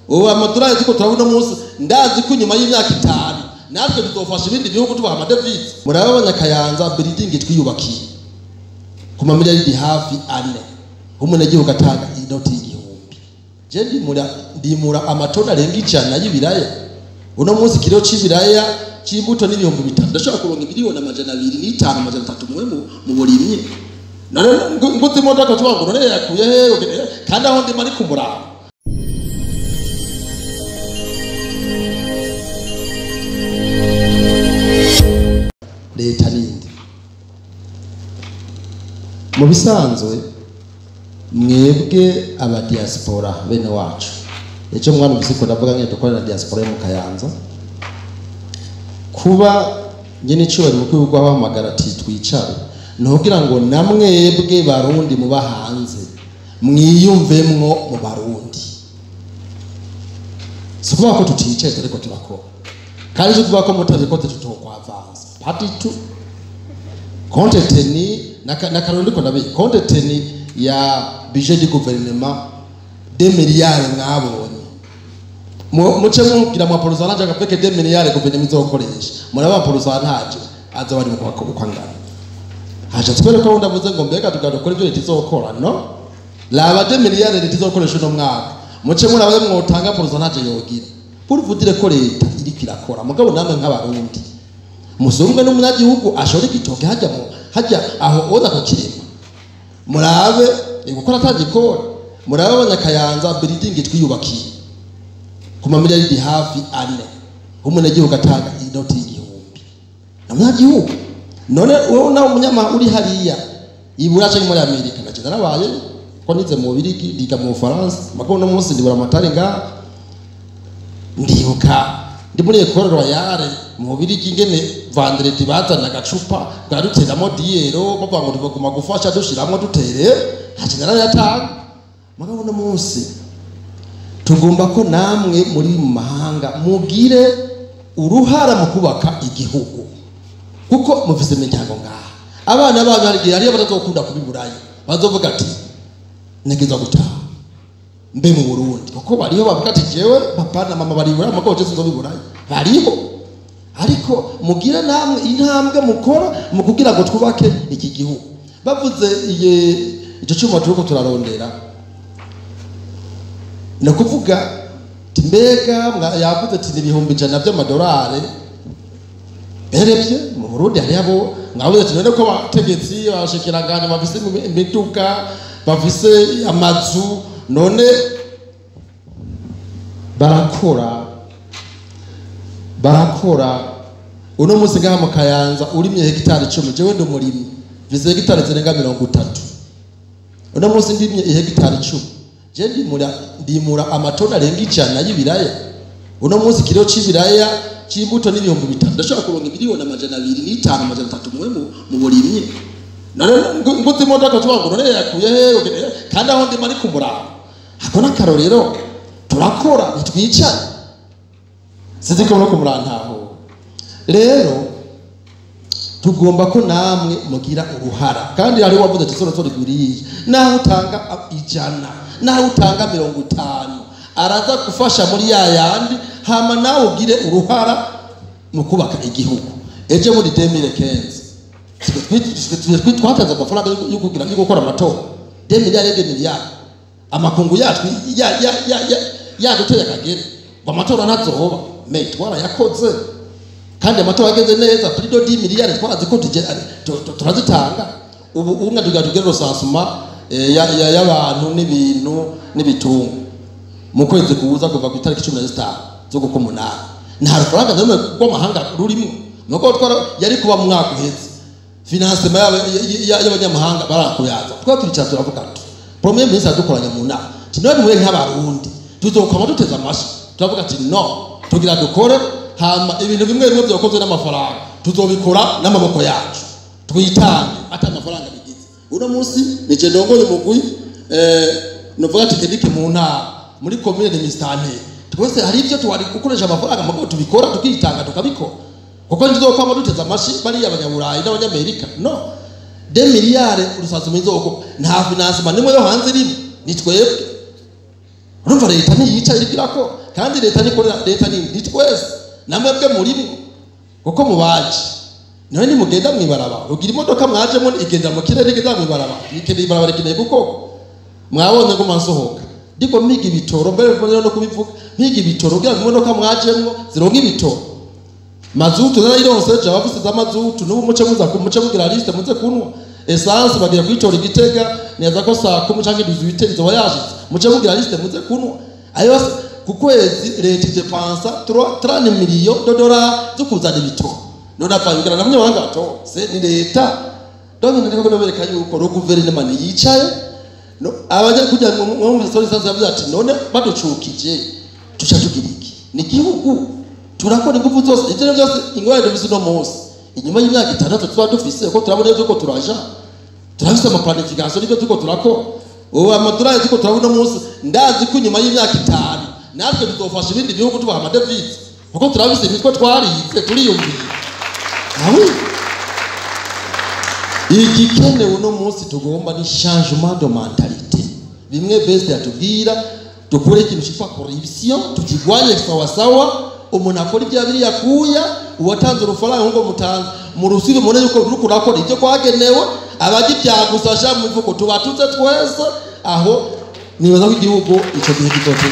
ubu amadolari ziko turabona munsi ndazi ko nyuma y'imyaka 5 natwe bizofasha ibindi bihugu tubaha amadevize. Murabona Kayanza building twiyubakiye ku mamiliyari hafi 4 umunyagihugu atanga inoti y'igihumbi. Je ndimura amatona arenga 100 y'ibiraya. Uno munsi kilo c'ibiraya c'imbuto n'ibihumbi 5 ndashaka kuronka miliyoni 205 300 mu burimyi. None nguze imodoka twangu none yakuye he kandi aho ndima ari kumuraba. Leta nindi mu bisanzwe mwebwe aba diaspora bene wacu ejo mwana ubisiko ndavuga ngene dukorera diaspora yo mu Kayanza kuba nyene cyo bari mu kwibuka bahamagara ati twicare ntugira ngo namwebwe barundi muba hanze mwiyumvemwo mu barundi sikuba ko tuticaye ariko turakora kandi tuvuga ko mutaje ko tutokwa avance party to content ni nakarundi ko nabe content ni ya budget du gouvernement 2 miliyari mwabonye muce mugira mu apoloza nanje agapeke 2 miliyari gouvernement izokoresha muraba apoloza ntaje aza bari mu kwangana haje twere ko ndavuze ngo mbega tugadukora ibyo litizokora no laba 2 miliyari litizokoresha no mwaka muce murabe mwotanga apoloza ntaje yogira pour vous dire ko leta iri kirakora mugabo namwe nk'abarundi musumwe n'umunyagihugu ashore kitoke hajya aho oza kokirema murabe gukora tagikora murabe abanyakayanza building twiyubakiye ku mamiliyari hafi 4 umunyagihugu atanga inoti y'igihumbi. Umunyagihugu none wowe na umunyama uri hariya ibura cyo muri Amerika naje narabaye ko nize mu Birigi diga mu France mako no munsi ndibura amatari nga ndibuka ndi muri Ecole Royale mu Birigi ngene vendredi bazana gacupa garutsedamo diero bavuga ngo tuvuguma gufasha dushiramwe dutere haje narayatanga mako no munsi tugomba ko namwe muri mu mahanga mugire uruhara mu kubaka igihugu kuko mufise imiryango ngaha abana banyu harigihe hariyo batazokunda kubiburayo bazovuga ati negeza gutaha mbe mu Burundi kuko bariho bavuga ati jewe papa na mama baribura amako cyose nzobiburayo bariho ariko mugire namwe intambwe mukora mu kugira ngo twubake iki gihugu bavuze icyo cyuma turiko turarondera no kuvuga mbega yavuze ati ibihumbi 100 by'amadolari erebye mu Burundi hari abo ngavuze ati none ko bategetsi bashikiranganye bafise imiduka bafise amazu none barakora uno munsi ngaha mu Kayanza urimye hegitari 10 jewe ndo murimi vize hegitari zirenga 30 uno munsi ndimye hegitari 10 je ndimura amatona arenga 100 y'ibiraya uno munsi kilo c'ibiraya c'imbuto n'ibihumbi 5 ndashaka kuronka miliyoni 205 300 mu burimyi none nguze imodoka twangu none yakuye he kandi aho ndima ari kumuraba akona karorero turakora nitwicaye siziko no kumurantaho rero tugomba ko namwe mugira uruhara kandi hari wavuze ati soro gwiriye naho utanga 100 naho utanga 50 araza gufasha muri yayandi hama nawe ugire uruhara mu kubaka igihugu eje muri 2015 twataza amafaranga yo kugira gukora amatora 2 miliyari amakungu yacu ya duteye kagere amatora ntazoba me twara yakoze kandi amatora ageze neza kuri 10 miliyari twarazikotije turazitanga ubu umwe tugera rusasuma y'abantu n'ibintu n'ibitungo mu kwezi kuza kuva ku itariki 15 zo gukomunana nta rufaranga namwe rwo mahanga rurimo nuko twara yari kuba mu mwaka uheze financement y'abanyamahanga barakuyaza twa turica turavuga ati premier ministre dukoranya mu nama tinone mwe nk'abarundi tuzokoma duteza amashi turavuga ati no tugira dukore hama ibintu bimwe bimwe byokozwe n'amafaranga tuzobikora n'amaboko yacu twitange ata amafaranga bigize uno munsi nije ndongoye mugwi novuga tekinike mu ntara muri commune de Mistane twese hari ibyo twari gukoresha amafaranga mako tubikora tukitanga tukabikora kuko nzokoma duteza amashi bari abanyaburayi n'abanyamerika no 2 miliyari urusazuma izoko nta financement nimwe yo hanze rimwe ni twebwe urumva leta ntiyica iribwira ko kandi leta nikorera leta ni twese namwebwe murimo kuko mubaje nawe ni mugenda mwibaraba ugira imodoka mwajemo igenda mu kirere igenda mwibaraba ikeneye ibaraba rikeneye kuko mwabonye ko mansohoka ndiko miga ibitoro mbere no kubivuga miga ibitoro kugira ngo imodoka mwajemo zironka ibitoro mazutu narayironse je abafise za mazutu n'ubu muce mugira liste muze kunwa essence bagiye kwitora igitega neza ko saa 10 canke 18 izo yashitse muce mugira liste muze kunwa ayo ku kwezi leta idepansa 30 millions $, zo kuzana ibitoro none apangirana namwe wangato se ni leta donc ndiko nobereka yuko ro guverinoma yicaye no abaje kujya mu story sanza yavuze ati none baducukije tuca tugiriki ni gihugu turakora ingufu zose ivyo byose ingwara bise no munsi inyuma y'imyaka 6 twa dufise ko turabona yuko turaja turafise ama planification nibyo tuko turakora uwo amadura tuko turabona munsi ndazi ko nyuma y'imyaka 5 natwe tuzofasha ibindi bihugu tubaha amadevize kuko turabise imitwe twarize turiyumviye aho igikenewe no munsi tugomba ni changement de mentalité bimwe best yatubwira dukore ikintu cyitwa corruption tukigwanye sawa umuntu akora ibya biri yakuya uwatanze urufaranga ngo mutanze mu rusibe mone yuko ruko rakora ibyo kwagenewe abagibyagusa mu ivuko tubatutse twese aho nibaza ko igihugu ico gihe gitotse